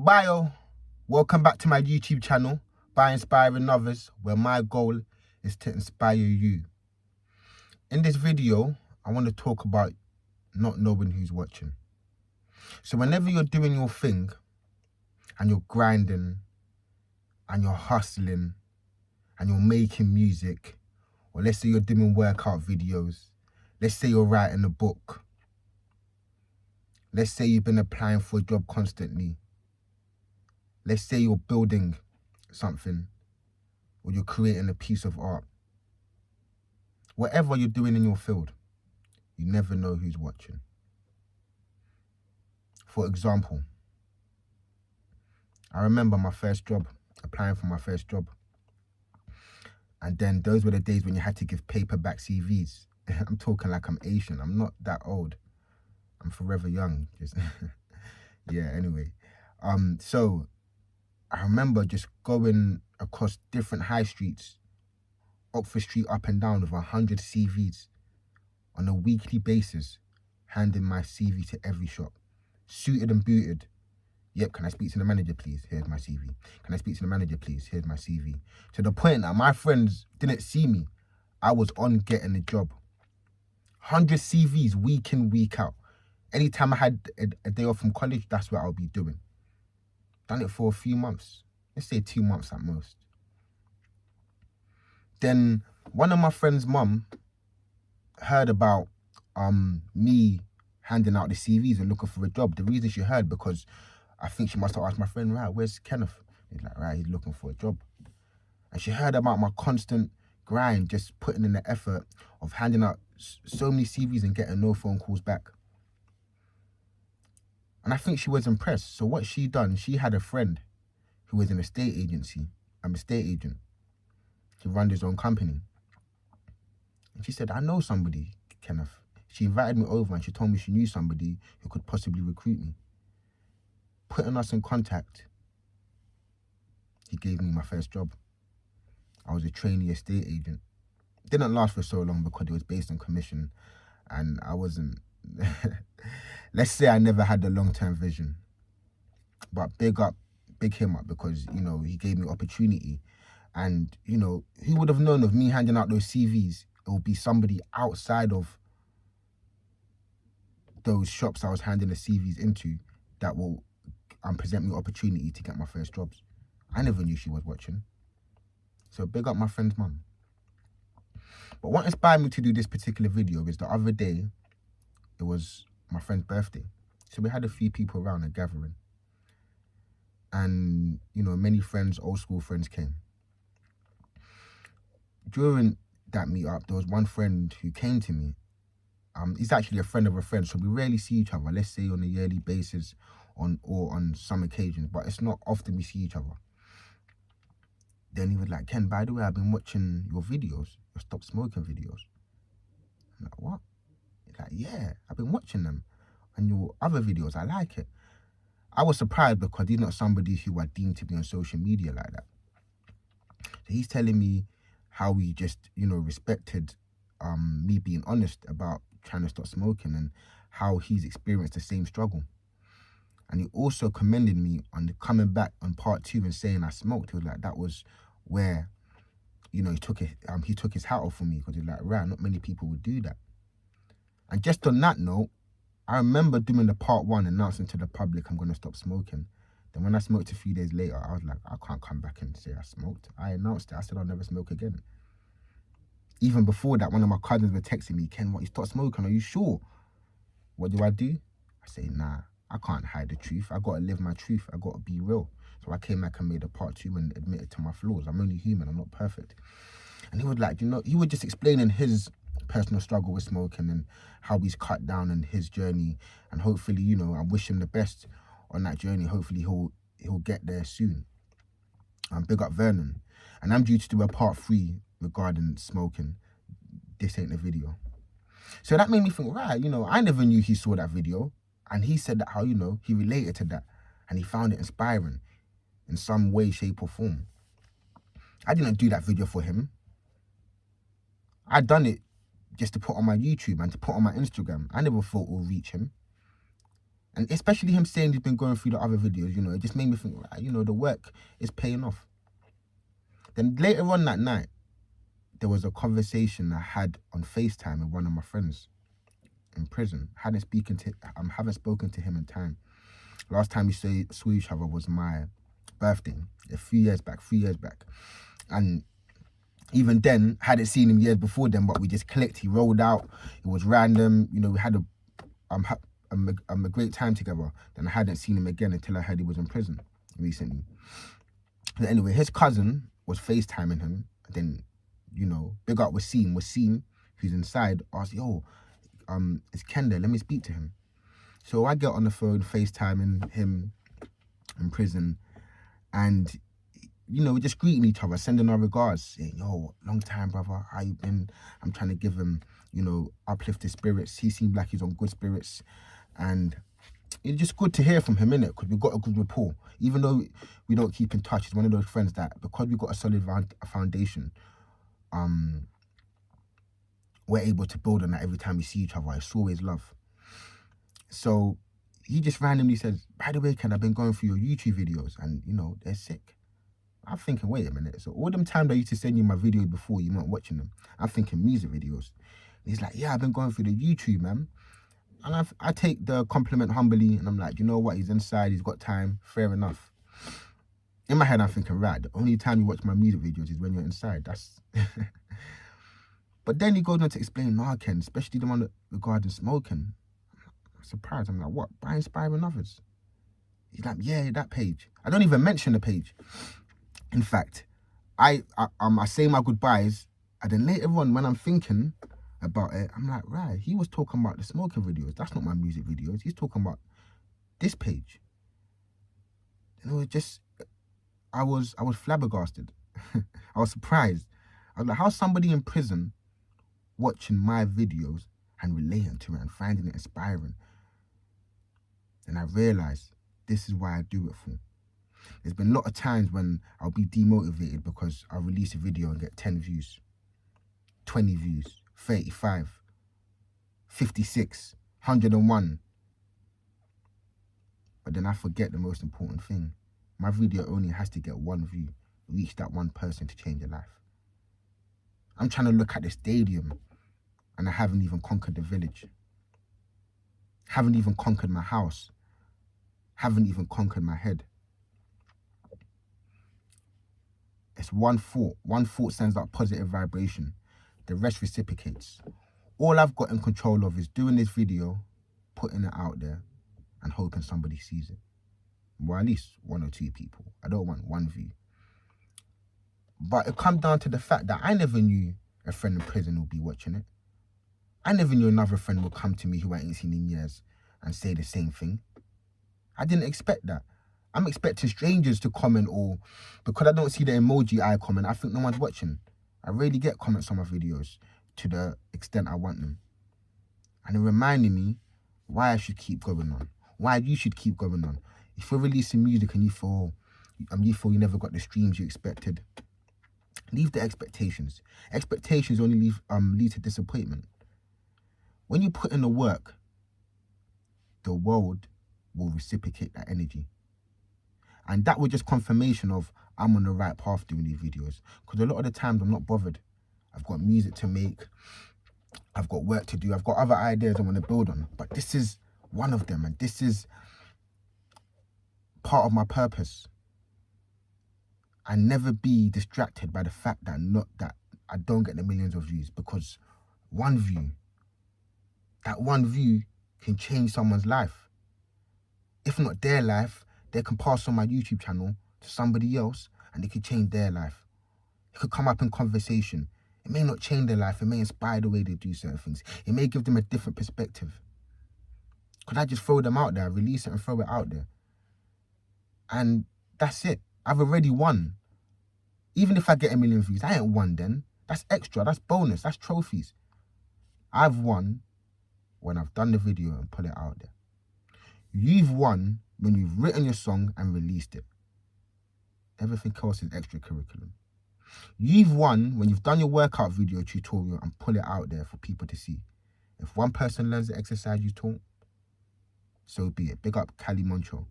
bio. Welcome back to my YouTube channel, by Inspiring Others, where my goal is to inspire you. In this video, I want to talk about not knowing who's watching. So whenever you're doing your thing and you're grinding and you're hustling and you're making music, or let's say you're doing workout videos, let's say you're writing a book, let's say you've been applying for a job constantly, let's say you're building something or you're creating a piece of art. Whatever you're doing in your field, you never know who's watching. For example, I remember my first job, applying for my first job. And then those were the days when you had to give paperback CVs. I'm talking like I'm Asian. I'm not that old. I'm forever young. Just yeah, anyway. So I remember just going across different high streets, Oxford Street up and down with 100 CVs on a weekly basis, handing my CV to every shop, suited and booted. Yep, can I speak to the manager, please? Here's my CV. Can I speak to the manager, please? Here's my CV. To the point that my friends didn't see me. I was on getting a job. 100 CVs week in, week out. Anytime I had a day off from college, that's what I'll be doing. Done it for a few months. Let's say 2 months at most. Then one of my friend's mum heard about me handing out the CVs and looking for a job. The reason she heard, because I think she must have asked my friend, right, where's Kenneth? He's like, right, he's looking for a job. And she heard about my constant grind, just putting in the effort of handing out so many CVs and getting no phone calls back. And I think she was impressed. So what she done, she had a friend who was in a estate agency. I'm a estate agent. He runs his own company. And she said, I know somebody, Kenneth. She invited me over and she told me she knew somebody who could possibly recruit me. Putting us in contact, he gave me my first job. I was a trainee estate agent. Didn't last for so long because it was based on commission and I wasn't, let's say I never had the long-term vision. But big him up because, you know, he gave me opportunity. And, you know, who would have known of me handing out those CVs, it would be somebody outside of those shops I was handing the CVs into that will present me opportunity to get my first jobs. I never knew she was watching. So big up my friend's mum. But what inspired me to do this particular video is the other day, it was my friend's birthday. So we had a few people around a gathering. And, you know, many friends, old school friends came. During that meetup, there was one friend who came to me. He's actually a friend of a friend, so we rarely see each other, let's say on a yearly basis or on some occasions, but it's not often we see each other. Then he was like, Ken, by the way, I've been watching your videos, your stop smoking videos. I'm like, what? He's like, yeah, I've been watching them. And your other videos, I like it. I was surprised because he's not somebody who I deem to be on social media like that. So he's telling me how he just, you know, respected me being honest about trying to stop smoking and how he's experienced the same struggle. And he also commended me on coming back on part 2 and saying I smoked. He was like, that was where, you know, he took his hat off for me because he's like, right, not many people would do that. And just on that note, I remember doing the part 1, announcing to the public I'm going to stop smoking. Then when I smoked a few days later, I was like, I can't come back and say I smoked. I announced it. I said I'll never smoke again. Even before that, one of my cousins were texting me, Ken, what, you stopped smoking? Are you sure? What do? I say, nah, I can't hide the truth. I got to live my truth. I got to be real. So I came back and made a part 2 and admitted to my flaws. I'm only human. I'm not perfect. And he was like, you know, he was just explaining his personal struggle with smoking and how he's cut down on his journey. And hopefully, you know, I wish him the best on that journey. Hopefully he'll get there soon. Big up Vernon. And I'm due to do a part 3 regarding smoking. This ain't the video. So that made me think, right, you know, I never knew he saw that video. And he said that how, you know, he related to that. And he found it inspiring in some way, shape or form. I didn't do that video for him. I done it just to put on my YouTube and to put on my Instagram. I never thought it would reach him. And especially him saying he's been going through the other videos, you know, it just made me think, right, you know, the work is paying off. Then later on that night, there was a conversation I had on FaceTime with one of my friends in prison. Haven't spoken to him in time. Last time we saw each other was my birthday, a few years back. And even then, hadn't seen him years before then, but we just clicked. He rolled out. It was random. You know, we had a great time together. Then I hadn't seen him again until I heard he was in prison recently. But anyway, his cousin was FaceTiming him. Then, you know, big up Wasim, who's inside, asked, yo, it's Ken there, let me speak to him. So I get on the phone, FaceTiming him in prison, and, you know, we're just greeting each other, sending our regards, saying, yo, long time, brother, how you been? I'm trying to give him, you know, uplifted spirits. He seemed like he's on good spirits, and it's just good to hear from him, innit? Because we've got a good rapport. Even though we don't keep in touch, he's one of those friends that, because we've got a solid foundation, we're able to build on that every time we see each other. It's always love. So he just randomly says, by the way, Ken, I've been going through your YouTube videos and, you know, they're sick. I'm thinking, wait a minute. So all them times I used to send you my videos before, you weren't watching them. I'm thinking music videos. And he's like, yeah, I've been going through the YouTube, man. And I take the compliment humbly, and I'm like, you know what? He's inside. He's got time. Fair enough. In my head, I'm thinking, right, the only time you watch my music videos is when you're inside. That's... But then he goes on to explain, nah, Ken, especially the one regarding smoking. I'm surprised. I'm like, what? By inspiring others? He's like, yeah, that page. I don't even mention the page. In fact, I say my goodbyes, and then later on, when I'm thinking about it, I'm like, right, he was talking about the smoking videos. That's not my music videos. He's talking about this page. And it was just, I was flabbergasted. I was surprised. I was like, how's somebody in prison watching my videos and relating to it and finding it inspiring? And I realized this is why I do it for. There's been a lot of times when I'll be demotivated because I'll release a video and get 10 views, 20 views, 35, 56, 101. But then I forget the most important thing. My video only has to get 1 view, reach that one person to change their life. I'm trying to look at the stadium and I haven't even conquered the village. Haven't even conquered my house. Haven't even conquered my head. It's one thought. One thought sends out positive vibration. The rest reciprocates. All I've got in control of is doing this video, putting it out there, and hoping somebody sees it. Well, at least 1 or 2 people. I don't want 1 view. But it comes down to the fact that I never knew a friend in prison would be watching it. I never knew another friend would come to me who I ain't seen in years and say the same thing. I didn't expect that. I'm expecting strangers to comment, or because I don't see the emoji eye comment, I think no one's watching. I rarely get comments on my videos to the extent I want them. And it reminded me why I should keep going on. Why you should keep going on. If you're releasing music and you feel you never got the streams you expected, leave the expectations. Expectations only lead to disappointment. When you put in the work, the world will reciprocate that energy. And that was just confirmation of I'm on the right path doing these videos. Because a lot of the times I'm not bothered. I've got music to make. I've got work to do. I've got other ideas I want to build on. But this is one of them. And this is part of my purpose. And never be distracted by the fact that I don't get the millions of views. Because 1 view, that 1 view can change someone's life. If not their life, they can pass on my YouTube channel to somebody else and it could change their life. It could come up in conversation. It may not change their life. It may inspire the way they do certain things. It may give them a different perspective. Could I just throw them out there, release it and throw it out there? And that's it. I've already won. Even if I get 1 million views, I ain't won then. That's extra. That's bonus. That's trophies. I've won when I've done the video and put it out there. You've won when you've written your song and released it. Everything else is extra curriculum. You've won when you've done your workout video tutorial and put it out there for people to see. If 1 person learns the exercise you taught, so be it. Big up Cali Moncho.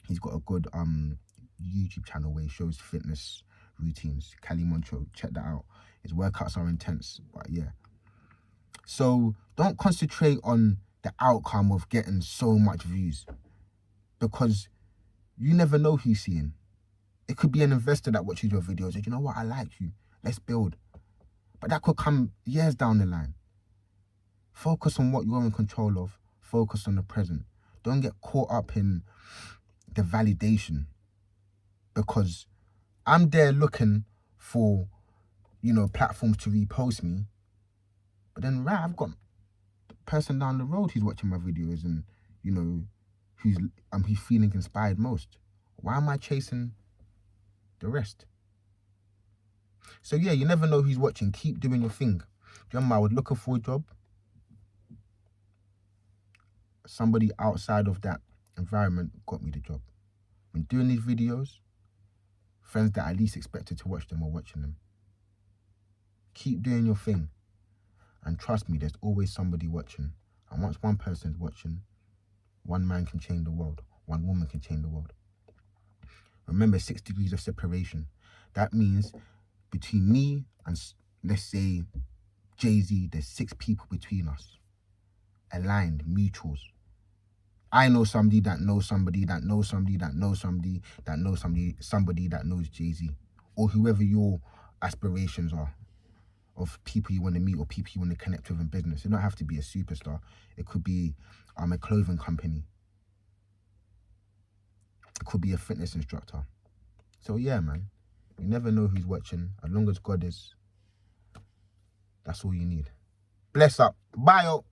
He's got a good YouTube channel where he shows fitness routines. Cali Moncho, check that out. His workouts are intense, but yeah. So don't concentrate on the outcome of getting so much views, because you never know who you're seeing. It could be an investor that watches your videos and, you know what, I like you, let's build. But that could come years down the line. Focus on what you're in control of. Focus on the present. Don't get caught up in the validation, because I'm there looking for, you know, platforms to repost me. But then, right, I've got the person down the road who's watching my videos and, you know, who's feeling inspired most. Why am I chasing the rest? So yeah, you never know who's watching. Keep doing your thing. Do you remember I was looking for a job? Somebody outside of that environment got me the job. When doing these videos, friends that I least expected to watch them are watching them. Keep doing your thing. And trust me, there's always somebody watching. And once one person's watching, one man can change the world. One woman can change the world. Remember, 6 degrees of separation. That means between me and, let's say, Jay-Z, there's 6 people between us. Aligned, mutuals. I know somebody that knows somebody that knows somebody that knows somebody that knows somebody that knows Jay-Z. Or whoever your aspirations are of people you want to meet or people you want to connect with in business. It don't have to be a superstar. It could be a clothing company. It could be a fitness instructor. So yeah, man, you never know who's watching. As long as God is, that's all you need. Bless up. Bye, yo.